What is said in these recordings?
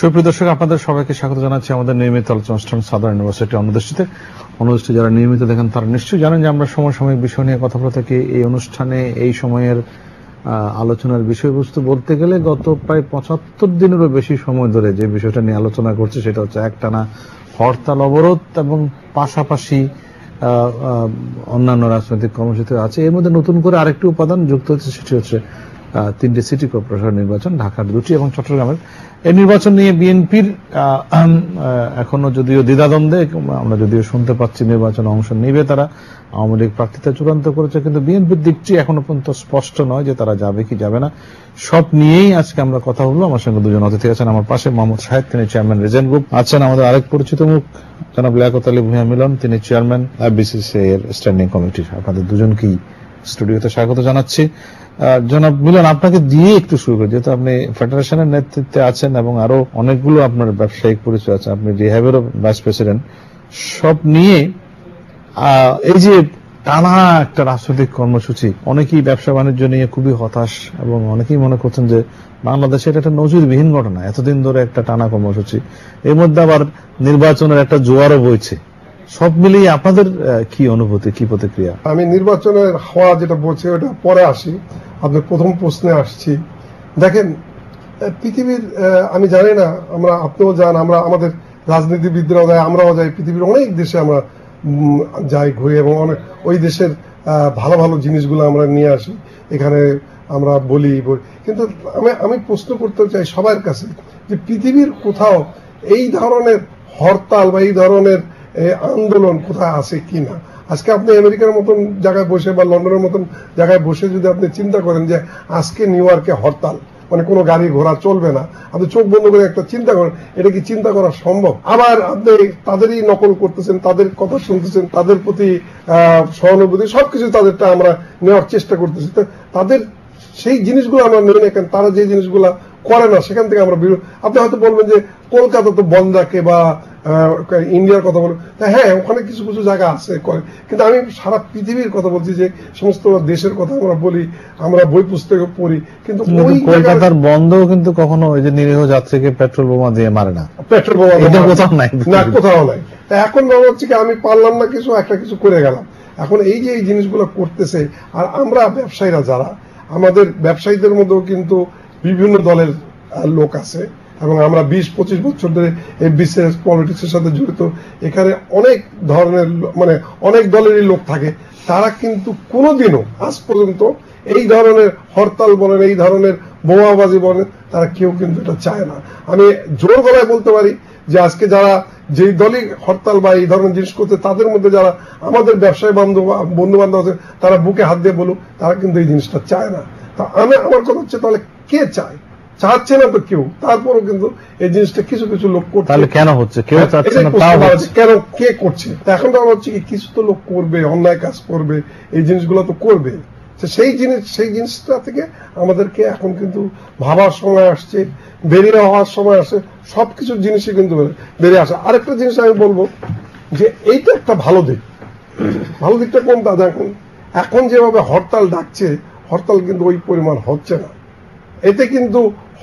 সুপ্রিয় দর্শক, আপনাদের সবাইকে স্বাগত জানাচ্ছি আমাদের নিয়মিত আলোচনা অনুষ্ঠান সাদার্ন ইউনিভার্সিটি অনুদৃষ্টিতে। যারা নিয়মিত দেখেন তারা নিশ্চয়ই জানেন যে আমরা সমসাময়িক বিষয় নিয়ে কথা বলে থাকি। এই অনুষ্ঠানে এই সময়ের আলোচনার বিষয়বস্তু বলতে গেলে গত প্রায় 75 দিনেরও বেশি সময় ধরে যে বিষয়টা নিয়ে আলোচনা করছে সেটা হচ্ছে একটানা হরতাল, অবরোধ এবং পাশাপাশি অন্যান্য রাজনৈতিক কর্মসূচি আছে। এর মধ্যে নতুন করে আরেকটি উপাদান যুক্ত হচ্ছে, সেটি হচ্ছে 3টে সিটি কর্পোরেশন নির্বাচন, ঢাকার 2টি এবং চট্টগ্রামের। এই নির্বাচন নিয়ে বিএনপির এখনো যদিও দ্বিধাদ্বন্দ্বে, আমরা যদিও শুনতে পাচ্ছি নির্বাচনে অংশ নেবে তারা, আওয়ামী লীগ প্রার্থিতা চূড়ান্ত করেছে, কিন্তু বিএনপির দিকটি এখনো পর্যন্ত স্পষ্ট নয় যে তারা যাবে কি যাবে না। সব নিয়েই আজকে আমরা কথা বলবো। আমার সঙ্গে দুজন অতিথি আছেন। আমার পাশে মোহাম্মদ শাহেদ, তিনি চেয়ারম্যান রিজেন্ট গ্রুপ আছেন। আমাদের আরেক পরিচিত মুখ জনাব লিয়াকত আলী ভূঁইয়া মিলন, তিনি চেয়ারম্যান বিসিসিআই এর স্ট্যান্ডিং কমিটির। আপনাদের দুজনকেই স্টুডিওতে স্বাগত জানাচ্ছি। জনাব মিলন, আপনাকে দিয়ে একটু শুরু করি, যেহেতু আপনি ফেডারেশনের নেতৃত্বে আছেন এবং আরো অনেকগুলো আপনার ব্যবসায়িক পরিচয় আছে, আপনি রিহ্যাবেরও ভাইস প্রেসিডেন্ট। সব নিয়ে এই যে টানা একটা রাজনৈতিক কর্মসূচি, অনেকেই ব্যবসা বাণিজ্য নিয়ে খুবই হতাশ এবং অনেকেই মনে করছেন যে বাংলাদেশে এটা একটা নজিরবিহীন ঘটনা, এতদিন ধরে একটা টানা কর্মসূচি, এর মধ্যে আবার নির্বাচনের একটা জোয়ারও বইছে। সব মিলিয়ে আপনাদের কি অনুভূতি, কি প্রতিক্রিয়া? আমি নির্বাচনের হওয়া যেটা বলছি ওটা পরে আসি, আপনার প্রথম প্রশ্নে আসছি। দেখেন, পৃথিবীর আমি জানি না, আমরা আপনিও যান, আমরা আমাদের রাজনীতিবিদরাও যায়, আমরাও যাই, পৃথিবীর অনেক দেশে আমরা যাই ঘুরে এবং অনেক ওই দেশের ভালো ভালো জিনিসগুলো আমরা নিয়ে আসি, এখানে আমরা বলি। কিন্তু আমি প্রশ্ন করতে চাই সবার কাছে যে পৃথিবীর কোথাও এই ধরনের হরতাল বা এই ধরনের আন্দোলন কোথায় আছে কিনা। আজকে আপনি আমেরিকার মতন জায়গায় বসে বা লন্ডনের মতন জায়গায় বসে যদি আপনি চিন্তা করেন যে আজকে নিউ ইয়র্কে হরতাল, মানে কোনো গাড়ি ঘোড়া চলবে না, আপনি চোখ বন্ধ করে একটা চিন্তা করেন, এটা কি চিন্তা করা সম্ভব? আবার আপনি তাদেরই নকল করতেছেন, তাদের কথা শুনতেছেন, তাদের প্রতি সহানুভূতি সবকিছু তাদেরটা আমরা নেওয়ার চেষ্টা করতেছি। তাদের সেই জিনিসগুলো আমরা নেই না, কেন তারা যে জিনিসগুলা করে না সেখান থেকে আমরা আপনি হয়তো বলবেন যে কলকাতা তো বন্ধ রাখে বা ইন্ডিয়ার কথা বলে, হ্যাঁ ওখানে কিছু কিছু জায়গা আছে করে, কিন্তু আমি সারা পৃথিবীর কথা বলছি যে সমস্ত দেশের কথা আমরা বলি, আমরা বই পুস্তকে পড়ি, কিন্তু কলকাতার বন্ধ কিন্তু কখনো ওই যে নিরীহ যাত্রীকে পেট্রোল বোমা দিয়ে মারে না, পেট্রোল বোমা কোথাও নাই, না কোথাও নাই। এখন মনে হচ্ছে কি আমি পারলাম না কিছু, একটা কিছু করে গেলাম। এখন এই যে এই জিনিসগুলো করতেছে, আর আমরা ব্যবসায়ীরা যারা, আমাদের ব্যবসায়ীদের মধ্যেও কিন্তু বিভিন্ন দলের লোক আছে এবং আমরা 20-25 বছর ধরে এই বিজনেস পলিটিক্সের সাথে জড়িত। এখানে অনেক ধরনের মানে অনেক দলেরই লোক থাকে, তারা কিন্তু কোনোদিনও আজ পর্যন্ত এই ধরনের হরতাল বলেন, এই ধরনের বোমাবাজি বলেন, তারা কেউ কিন্তু এটা চায় না। আমি জোর গলায় বলতে পারি যে আজকে যারা যেই দলই হরতাল বা এই ধরনের জিনিস করতে, তাদের মধ্যে যারা আমাদের ব্যবসায়ী বন্ধু বান্ধব আছে, তারা বুকে হাত দিয়ে বলুক, তারা কিন্তু এই জিনিসটা চায় না। তা আমার কথা হচ্ছে, তাহলে কে চায়? চাচ্ছে না তো কেউ, তারপরও কিন্তু এই জিনিসটা কিছু কিছু লোক করছে। তাহলে কেন হচ্ছে? কেউ চাচ্ছে না, কেন কে করছে? এখন তো আমার হচ্ছে কি, কিছু তো লোক করবে, অন্যায় কাজ করবে, এই জিনিসগুলো তো করবে। সেই জিনিসটা থেকে আমাদেরকে এখন কিন্তু ভাবার সময় আসছে, বেরিয়ে হওয়ার সময় আসে, সবকিছু জিনিসই কিন্তু বেরিয়ে আসে। আরেকটা জিনিস আমি বলবো যে এইটা একটা ভালো দিক। ভালো দিকটা কোনটা? দেখুন, এখন যেভাবে হরতাল ডাকছে, হরতাল কিন্তু ওই পরিমাণ হচ্ছে না। এতে কিন্তু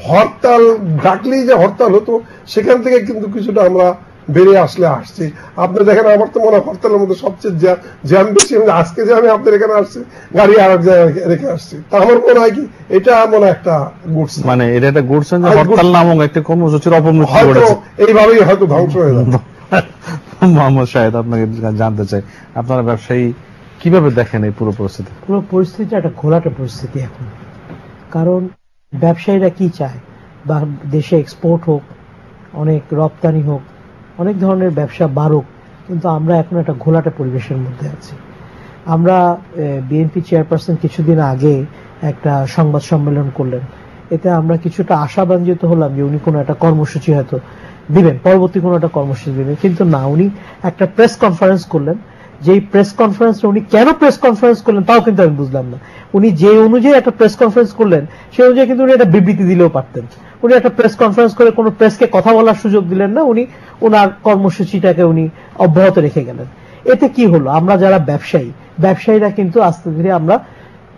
হরতাল ডাকলেই যে হরতাল হতো, সেখান থেকে কিন্তু কিছুটা আমরা বেরিয়ে আসছি। আপনি দেখেন, আমার তো মনে হয় হরতালের মধ্যে সবচেয়ে জ্যাম বেশি। আজকে যে আমি আপনার এখানে আসছি, গাড়ি আর এক জায়গায় রেখে আসছি, তা আমার মনে হয় কি এটা মনে একটা গুডস, মানে এটা একটা গুডস, হরতাল নামক একটা কর্মসূচির অপমৃত্যু ঘটেছে, এইভাবেই হয়তো ধ্বংস হয়ে যাবে। মোহাম্মদ শাহেদ, আপনাকে জানতে চাই, আপনারা ব্যবসায়ী কিভাবে দেখেন এই পুরো পরিস্থিতি? পুরো পরিস্থিতি একটা ঘোলাটে পরিস্থিতি এখন। কারণ ব্যবসায়ীরা কি চায়, বা দেশে এক্সপোর্ট হোক, অনেক রপ্তানি হোক, অনেক ধরনের ব্যবসা বাড়ুক, কিন্তু আমরা এখন একটা ঘোলাটে পরিবেশের মধ্যে আছি। আমরা বিএনপি চেয়ারপারসন কিছুদিন আগে একটা সংবাদ সম্মেলন করলেন, এতে আমরা কিছুটা আশাবাঞ্ছিত হলাম যে উনি কোনো একটা কর্মসূচি হয়তো দিবেন, পরবর্তী কোনো একটা কর্মসূচি দিবেন, কিন্তু না, উনি একটা প্রেস কনফারেন্স করলেন। যেই প্রেস কনফারেন্সটা উনি কেন প্রেস কনফারেন্স করলেন তাও কিন্তু আমি বুঝলাম না। উনি যে অনুযায়ী একটা প্রেস কনফারেন্স করলেন, সেই অনুযায়ী কিন্তু উনি একটা বিবৃতি দিলেও পারতেন। উনি একটা প্রেস কনফারেন্স করে কোনো প্রেসকে কথা বলার সুযোগ দিলেন না, উনি ওনার কর্মসূচিটাকে উনি অব্যাহত রেখে গেলেন। এতে কি হলো? আমরা যারা ব্যবসায়ীরা কিন্তু আস্তে ধীরে আমরা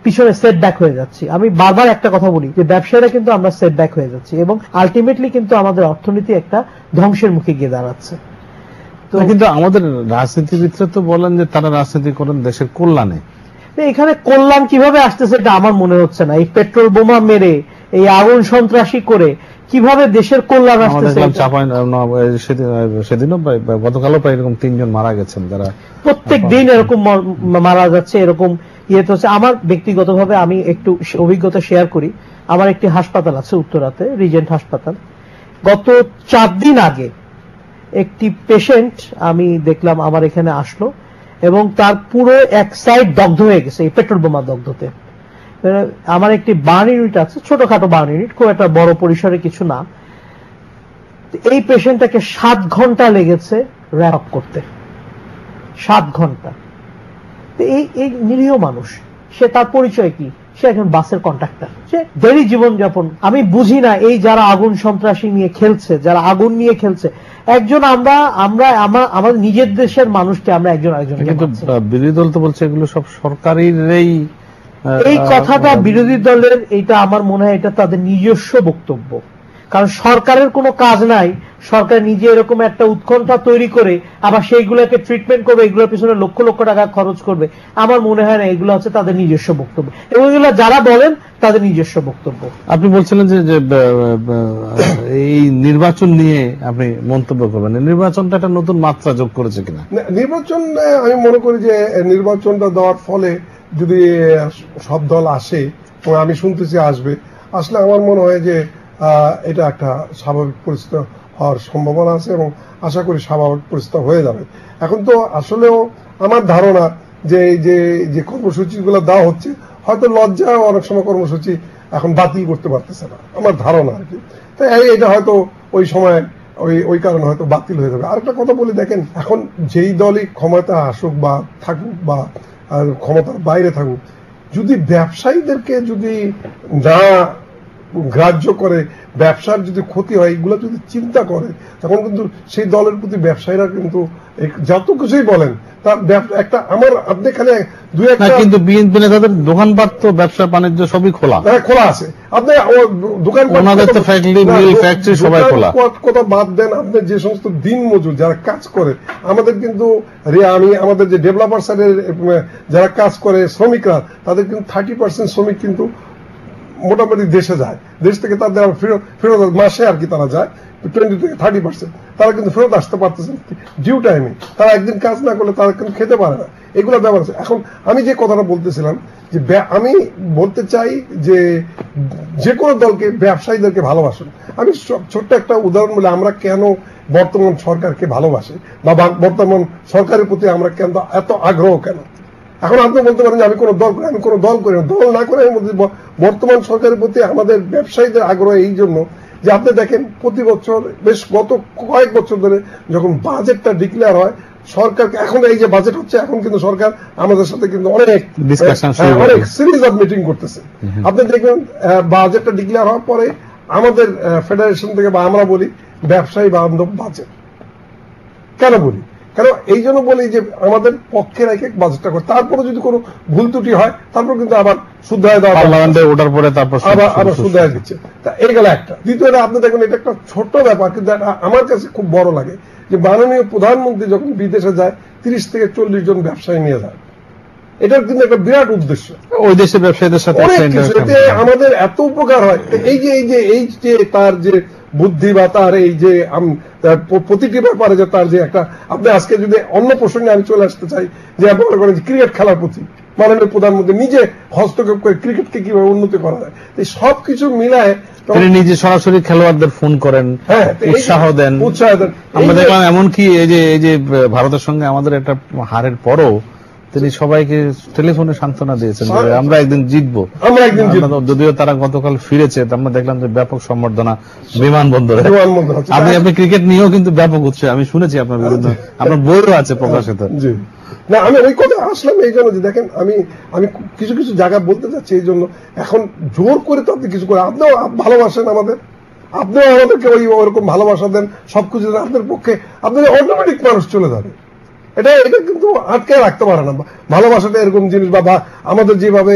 পিছনে সেটব্যাক হয়ে যাচ্ছি। আমি বারবার একটা কথা বলি যে ব্যবসায়ীরা কিন্তু আমরা সেটব্যাক হয়ে যাচ্ছি এবং আলটিমেটলি কিন্তু আমাদের অর্থনীতি একটা ধ্বংসের মুখে গিয়ে দাঁড়াচ্ছে। তো কিন্তু আমাদের রাজনীতিবিদরা তো বলেন যে তারা রাজনীতি করেন দেশের কল্যাণে। এখানে কল্যাণ কিভাবে আসতেছে এটা আমার মনে হচ্ছে না। এই পেট্রোল বোমা মেরে, এই আগুন সন্ত্রাসী করে কিভাবে দেশের কল্যাণ আসতেছে? সেদিনও গতকালও প্রায় এরকম 3 জন মারা গেছেন, যারা প্রত্যেক দিন এরকম মারা যাচ্ছে, এরকম ইয়েতে হচ্ছে। আমার ব্যক্তিগতভাবে আমি একটু অভিজ্ঞতা শেয়ার করি। আমার একটি হাসপাতাল আছে উত্তরাতে, রিজেন্ট হাসপাতাল। গত 4 দিন আগে একটি পেশেন্ট আমি দেখলাম আমার এখানে আসলো এবং তার পুরো এক সাইড দগ্ধ হয়ে গেছে এই পেট্রোল বোমা দগ্ধতে। আমার একটি বার্ন ইউনিট আছে, ছোটখাটো বার্ন ইউনিট, খুব একটা বড় পরিসরে কিছু না। এই পেশেন্টটাকে 7 ঘন্টা লেগেছে র্যাপ আপ করতে, 7 ঘন্টা। এই নিরীহ মানুষ, সে তার পরিচয় কি? সে একজন বাসের কন্ডাক্টর, সে দেরি জীবনযাপন। আমি বুঝি না এই যারা আগুন সন্ত্রাসী নিয়ে খেলছে, যারা আগুন নিয়ে খেলছে, একজন আমাদের নিজের দেশের মানুষকে আমরা একজন আরেকজন। কিন্তু বিরোধী দল তো বলছে এগুলো সব সরকারের। এই কথাটা বিরোধী দলের, এটা আমার মনে হয় এটা তাদের নিজস্ব বক্তব্য। কারণ সরকারের কোনো কাজ নাই, সরকার নিজে এরকম একটা উৎকণ্ঠা তৈরি করে আবার সেইগুলোকে ট্রিটমেন্ট করবে, এগুলোর পিছনে লক্ষ লক্ষ টাকা খরচ করবে। আমার মনে হয় না এগুলো হচ্ছে তাদের নিজস্ব বক্তব্য, এবং এগুলো যারা বলেন তাদের নিজস্ব বক্তব্য। আপনি বলছিলেন যে এই নির্বাচন নিয়ে আপনি মন্তব্য করবেন, নির্বাচনটা একটা নতুন মাত্রা যোগ করেছে কিনা? নির্বাচন আমি মনে করি যে নির্বাচনটা দেওয়ার ফলে যদি সব দল আসে, আমি শুনতেছি আসলে আমার মনে হয় যে এটা একটা স্বাভাবিক পরিস্থিতি হওয়ার সম্ভাবনা আছে এবং আশা করি স্বাভাবিক পরিস্থিতি হয়ে যাবে। এখন তো আসলেও আমার ধারণা যে যে কর্মসূচিগুলো দেওয়া হচ্ছে, হয়তো লজ্জা অনেক সময় কর্মসূচি এখন বাতিল করতে পারতেছে না, আমার ধারণা আর কি। তাই এটা হয়তো ওই সময় ওই কারণে হয়তো বাতিল হয়ে যাবে। আরেকটা কথা বলি, দেখেন এখন যেই দলই ক্ষমতা আসুক বা থাকুক বা ক্ষমতার বাইরে থাকুক, যদি ব্যবসায়ীদেরকে যদি না গ্রাহ্য করে, ব্যবসার যদি ক্ষতি হয় এগুলো যদি চিন্তা করে, তখন কিন্তু সেই দলের প্রতি ব্যবসায়ীরা কিন্তু যত কিছুই বলেন তার একটা আপনি এখানে দুই একটা, কিন্তু বিএনপি নেতাদের দোকানপাট তো ব্যবসা বাণিজ্য সবই খোলা আছে। আপনি দোকানপাট সবাই খোলা, কথা বাদ দেন, আপনি যে সমস্ত দিন মজুর যারা কাজ করে, আমাদের কিন্তু আমাদের যে ডেভেলপার সাইডের যারা কাজ করে শ্রমিকরা, তাদের কিন্তু 30% শ্রমিক কিন্তু মোটামুটি দেশে যায়, দেশ থেকে তাদের ফেরত মাসে আর কি তারা যায় 20 থেকে 30%, তারা কিন্তু ফেরত আসতে পারতেছে ডিউ টাইমে। তারা একদিন কাজ না করলে তারা কিন্তু খেতে পারে না, এগুলো ব্যাপার আছে। এখন আমি যে কথাটা বলতেছিলাম যে আমি বলতে চাই যে কোনো দলকে, ব্যবসায়ীদেরকে ভালোবাসুন। আমি ছোট্ট একটা উদাহরণ বলে, আমরা কেন বর্তমান সরকারকে ভালোবাসি বা বর্তমান সরকারের প্রতি আমরা কেন এত আগ্রহ কেন? এখন আপনি বলতে পারেন যে আমি কোনো দল করি, আমি কোনো দল করি না। দল না করে আমি বর্তমান সরকারের প্রতি আমাদের ব্যবসায়ীদের আগ্রহ এই জন্য যে আপনি দেখেন প্রতি বছর, বেশ গত কয়েক বছর ধরে যখন বাজেটটা ডিক্লেয়ার হয়, সরকারকে এখন এই যে বাজেট হচ্ছে, এখন কিন্তু সরকার আমাদের সাথে কিন্তু অনেক সিরিজ অফ মিটিং করতেছে। আপনি দেখবেন বাজেটটা ডিক্লেয়ার হওয়ার পরে আমাদের ফেডারেশন থেকে বা আমরা বলি ব্যবসায়ী বান্ধব বাজেট। কেন বলি? কারণ এই জন্য বলি যে আমাদের পক্ষের এক বাজেটটা করে, তারপরে যদি কোনো ভুল ত্রুটি হয় তারপর কিন্তু আবার শুদ্ধায় দেওয়া, ওটার পরে তারপর আবার শুদ্ধায় দিচ্ছে। তা এই গেল একটা। দ্বিতীয়টা, আপনি দেখুন এটা একটা ছোট্ট ব্যাপার, কিন্তু আমার কাছে খুব বড় লাগে যে মাননীয় প্রধানমন্ত্রী যখন বিদেশে যায় 30 থেকে 40 জন ব্যবসায়ী নিয়ে যায়। এটার কিন্তু একটা বিরাট উদ্দেশ্য, ওই দেশের ব্যবসায়ীদের সাথে আমাদের এত উপকার হয়। এই যে তার যে বুদ্ধি বা তার এই যে প্রতিটি ব্যাপারে যে তার যে একটা, আপনি আজকে যদি অন্য প্রসঙ্গে আমি চলে আসতে চাই যে মনে করেন ক্রিকেট খেলার প্রতি মাননীয় প্রধানমন্ত্রী নিজে হস্তক্ষেপ করে ক্রিকেটকে কিভাবে উন্নতি করা যায়, এই সবকিছু মিলায় তিনি নিজে সরাসরি খেলোয়াড়দের ফোন করেন, উৎসাহ দেন। আমরা দেখলাম এমনকি এই যে ভারতের সঙ্গে আমাদের একটা হারের পরও তিনি সবাইকে টেলিফোনে সান্ত্বনা দিয়েছেন যে আমরা একদিন জিতবো, যদিও তারা গতকাল ফিরেছে। আমরা দেখলাম যে ব্যাপক সম্বর্ধনা বিমানবন্দরে। আপনি ক্রিকেট নিয়েও কিন্তু ব্যাপক উৎসাহ আমি শুনেছি আপনার বিরুদ্ধে, আপনার বইও আছে প্রকাশিত। না, আমি ওই কথা আসলাম এই জন্য যে দেখেন আমি কিছু কিছু জায়গা বলতে চাচ্ছি এই জন্য, এখন জোর করে তো আপনি কিছু করে, আপনিও ভালোবাসেন আমাদের, আপনিও আমাদেরকে ওরকম ভালোবাসা দেন, সবকিছু দেন, আপনার পক্ষে আপনার অটোমেটিক মানুষ চলে যাবে। এটা কিন্তু আটকে রাখতে পারে না। ভালোবাসাটা এরকম জিনিস, বা আমাদের যেভাবে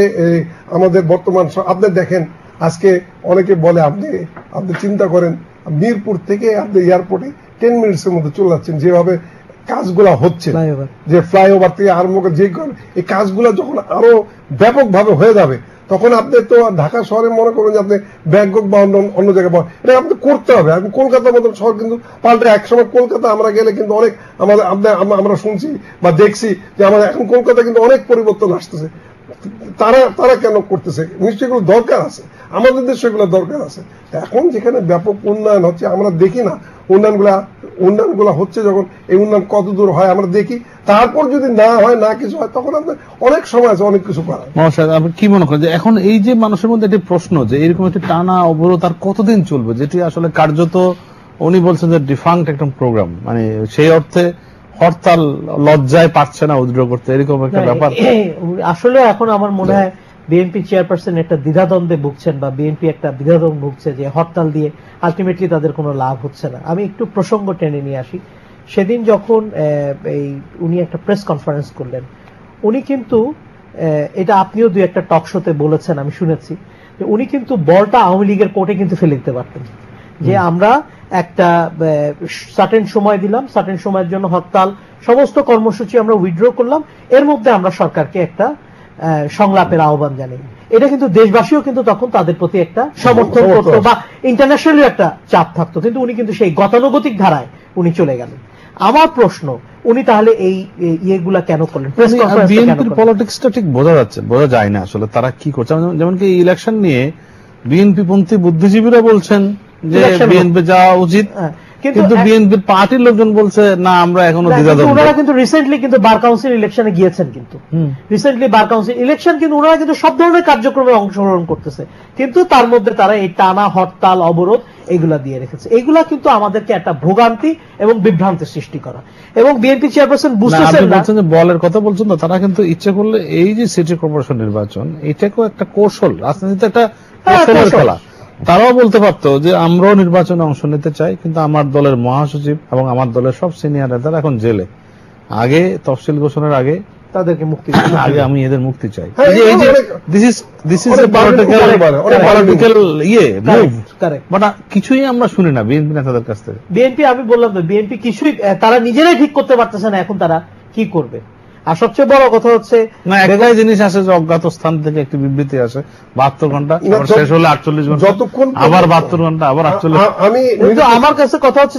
আমাদের বর্তমান আপনি দেখেন, আজকে অনেকে বলে আপনি চিন্তা করেন মিরপুর থেকে আপনি এয়ারপোর্টে 10 মিনিটসের মধ্যে চলে যাচ্ছেন, যেভাবে কাজগুলা হচ্ছে, যে ফ্লাইওভার থেকে আরম্ভ করে যে এই কাজগুলা যখন আরো ব্যাপকভাবে হয়ে যাবে, তখন আপনি তো ঢাকা শহরে মনে করেন যে আপনি ব্যাংকক বা অন্য জায়গায় এটা আপনি করতে হবে। এখন কলকাতার মতো শহর কিন্তু পাল্টে, একসময় কলকাতা আমরা গেলে কিন্তু অনেক আমাদের আমরা শুনছি বা দেখছি যে আমাদের এখন কলকাতা কিন্তু অনেক পরিবর্তন আসতেছে। তারা কেন করতেছে? নিশ্চয়ই এগুলো দরকার আছে, আমাদের দেশে এগুলো দরকার আছে। এখন যেখানে ব্যাপক উন্নয়ন হচ্ছে, আমরা দেখি না উন্নয়নগুলা হচ্ছে, যখন এই উন্নয়ন কত দূর হয় আমরা দেখি, তারপর যদি না হয়, না কিছু হয়, তখন আপনার অনেক সময় আছে অনেক কিছু করার। আপনি কি মনে করেন যে এখন এই যে মানুষের মধ্যে একটি প্রশ্ন যে এরকম একটি টানা অবরোধ আর কতদিন চলবে, যেটি আসলে কার্যত উনি বলছেন যে ডিফাঙ্ক্ট একটা প্রোগ্রাম, মানে সেই অর্থে হরতাল লজ্জায় পারছে না উইথড্র করতে, এরকম একটা ব্যাপার। আসলে এখন আমার মনে হয় বিএনপি চেয়ারপারসন একটা দ্বিধাদ্বন্দ্বে ভুগছেন, বা বিএনপি একটা দ্বিধাদ্বন্দ্ব ভুগছে যে হরতাল দিয়ে আলটিমেটলি তাদের কোনো লাভ হচ্ছে না। আমি একটু প্রসঙ্গ টেনে নিয়ে আসি। সেদিন যখন উনি একটা প্রেস কনফারেন্স করলেন, উনি কিন্তু এটা আপনিও দুই একটা টক শোতে বলেছেন, আমি শুনেছি, যে উনি কিন্তু বলটা আওয়ামী লীগের কোর্টে কিন্তু ফেলে দিতে পারতেন, যে আমরা একটা সার্টেন সময় দিলাম, সার্টেন সময়ের জন্য হরতাল সমস্ত কর্মসূচি আমরা উইথড্র করলাম, এর মধ্যে আমরা সরকারকে একটা সংলাপের আহ্বান জানাই। এটা কিন্তু দেশবাসীও কিন্তু তখন তাদের প্রতি একটা সমর্থন করতো বা ইন্টারন্যাশনালি একটা চাপ থাকতো, কিন্তু উনি কিন্তু সেই গতানুগতিক ধারায় উনি চলে গেলেন। আমার প্রশ্ন, উনি তাহলে এই ইয়েগুলা কেন করলেন? বিএনপির পলিটিক্সটা ঠিক বোঝা যায় না আসলে তারা কি করছে। যেমন কি ইলেকশন নিয়ে বিএনপি পন্থী বুদ্ধিজীবীরা বলছেন যে বিএনপি যাওয়া উচিত, কিন্তু বিএনপির পার্টির লোকজন বলছে না, আমরা এখনো দ্বিধাদ্বন্দ্বে। ওনারা কিন্তু রিসেন্টলি কিন্তু বার কাউন্সিল ইলেকশনে গিয়েছেন, কিন্তু রিসেন্টলি বার কাউন্সিল ইলেকশন কিন্তু ওনারা কিন্তু সব ধরনের কার্যক্রমে অংশগ্রহণ করতেছে, কিন্তু তার মধ্যে তারা এই টানা হরতাল অবরোধ এগুলা দিয়ে রেখেছে। এগুলা কিন্তু আমাদেরকে একটা ভোগান্তি এবং বিভ্রান্তি সৃষ্টি করা, এবং বিএনপি চেয়ারপারসন বুঝতেছেন না। বলছেন যে বলের কথা বলছেন না, তারা কিন্তু ইচ্ছে করলে এই যে সিটি কর্পোরেশন নির্বাচন, এটাকেও একটা কৌশল, রাজনীতিতে একটা কৌশলের খেলা। তারাও বলতে পারতো যে আমরাও নির্বাচনে অংশ নিতে চাই, কিন্তু আমার দলের মহাসচিব এবং আমার দলের সব সিনিয়র নেতারা এখন জেলে, আগে তফসিল ঘোষণার আগে তাদেরকে মুক্তি, আগে আমি এদের মুক্তি চাই। কিছুই আমরা শুনি না বিএনপি নেতাদের কাছ থেকে। বিএনপি, আমি বললাম তো, বিএনপি কিছুই তারা নিজেরাই ঠিক করতে পারতেছে না এখন তারা কি করবে। আর সবচেয়ে বড় কথা হচ্ছে না, একটাই জিনিস আসে যে অজ্ঞাত স্থান থেকে একটি বিবৃতি আসে 72 ঘন্টা, শেষ হলে 48 ঘন্টা, যতক্ষণ আবার 72 ঘন্টা, আবার 48। আমার কাছে কথা হচ্ছে